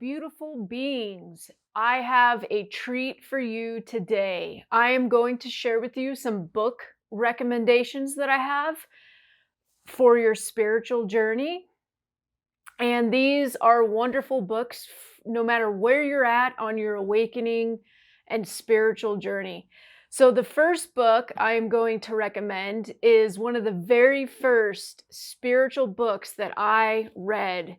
beautiful beings. I have a treat for you today. I am going to share with you some book recommendations that I have for your spiritual journey. And these are wonderful books, no matter where you're at on your awakening and spiritual journey. So, the first book I am going to recommend is one of the very first spiritual books that I read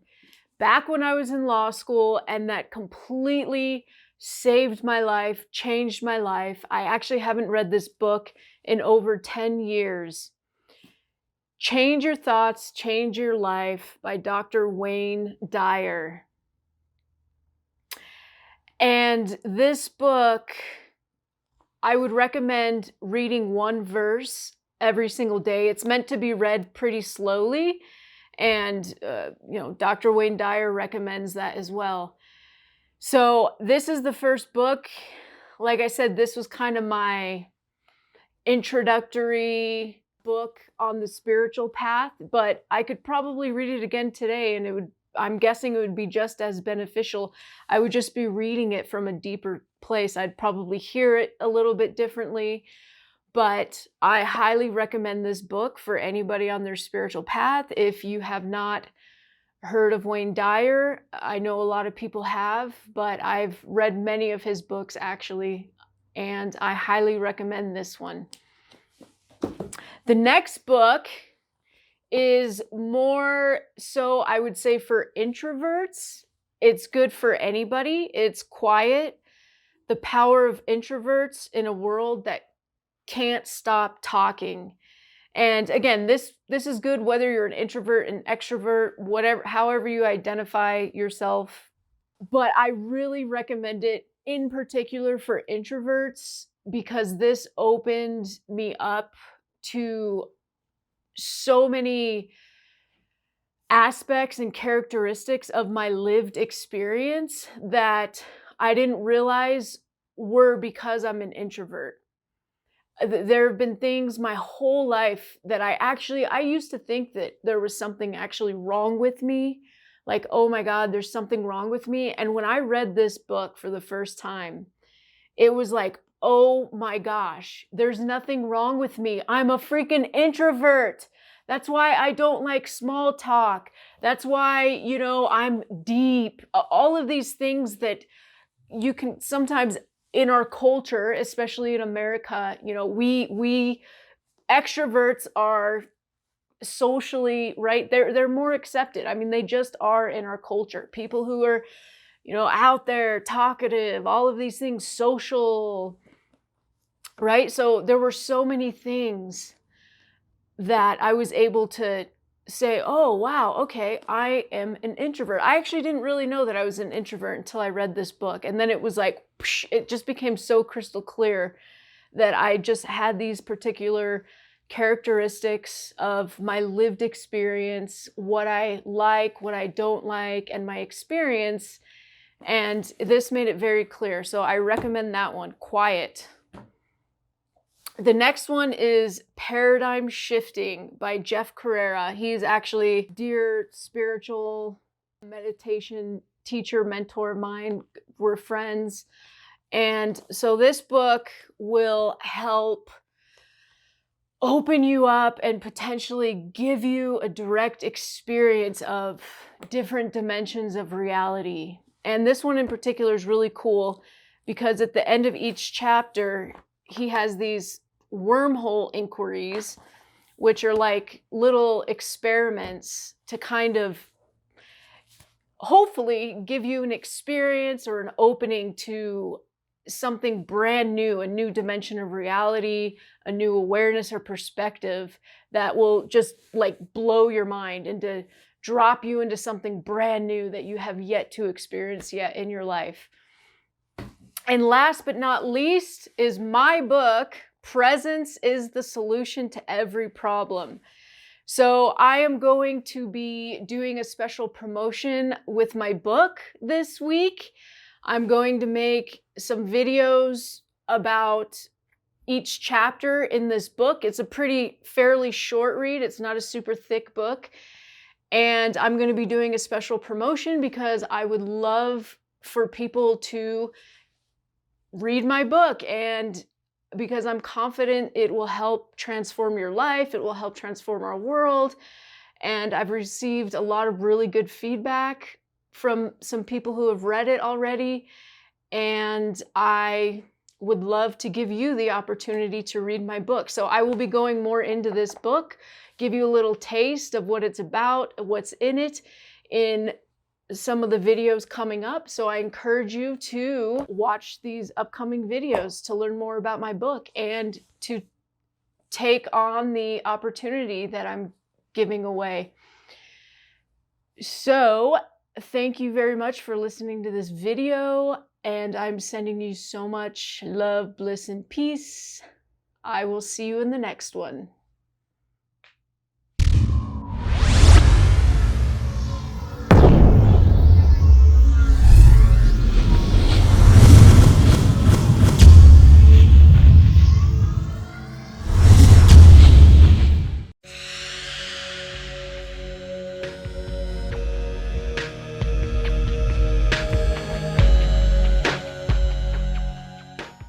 back when I was in law school, and that completely saved my life, changed my life. I actually haven't read this book in over 10 years. Change Your Thoughts, Change Your Life by Doctor Wayne Dyer. And this book, I would recommend reading one verse every single day. It's meant to be read pretty slowly. And, Dr. Wayne Dyer recommends that as well. So this is the first book. Like I said, this was kind of my introductory book on the spiritual path, but I could probably read it again today and I'm guessing it would be just as beneficial. I would just be reading it from a deeper place. I'd probably hear it a little bit differently. But I highly recommend this book for anybody on their spiritual path. If you have not heard of Wayne Dyer, I know a lot of people have, but I've read many of his books actually, and I highly recommend this one. The next book is more so, I would say, for introverts. It's good for anybody. It's quiet. The Power of Introverts in a World That Can't Stop Talking. And again, this is good whether you're an introvert, an extrovert, whatever, however you identify yourself. But I really recommend it in particular for introverts because this opened me up to so many aspects and characteristics of my lived experience that I didn't realize were because I'm an introvert. There have been things my whole life that I used to think that there was something actually wrong with me. Like, oh my God, there's something wrong with me. And when I read this book for the first time, it was like, oh my gosh, there's nothing wrong with me. I'm a freaking introvert. That's why I don't like small talk. That's why, I'm deep. All of these things that you can sometimes in our culture, especially in America, we extroverts are socially, right? They're more accepted. I mean, they just are in our culture. People who are, out there, talkative, all of these things, social, right? So there were so many things that I was able to say, oh, wow, okay, I am an introvert. I actually didn't really know that I was an introvert until I read this book. And then it was like, it just became so crystal clear that I just had these particular characteristics of my lived experience, what I like, what I don't like, and my experience. And this made it very clear. So I recommend that one, Quiet. The next one is Paradigm Shifting by Jeff Carrera. He's actually a dear spiritual meditation teacher, mentor of mine. We're friends. And so this book will help open you up and potentially give you a direct experience of different dimensions of reality. And this one in particular is really cool because at the end of each chapter, he has these wormhole inquiries, which are like little experiments to kind of hopefully give you an experience or an opening to something brand new, a new dimension of reality, a new awareness or perspective that will just like blow your mind and to drop you into something brand new that you have yet to experience yet in your life. And last but not least is my book, Presence is the Solution to Every Problem. So I am going to be doing a special promotion with my book this week. I'm going to make some videos about each chapter in this book. It's a fairly short read. It's not a super thick book. And I'm going to be doing a special promotion because I would love for people to read my book, and because I'm confident it will help transform your life, it will help transform our world. And I've received a lot of really good feedback from some people who have read it already. And I would love to give you the opportunity to read my book. So I will be going more into this book, give you a little taste of what it's about, what's in it, in some of the videos coming up. So I encourage you to watch these upcoming videos to learn more about my book and to take on the opportunity that I'm giving away. So thank you very much for listening to this video, and I'm sending you so much love, bliss, and peace. I will see you in the next one.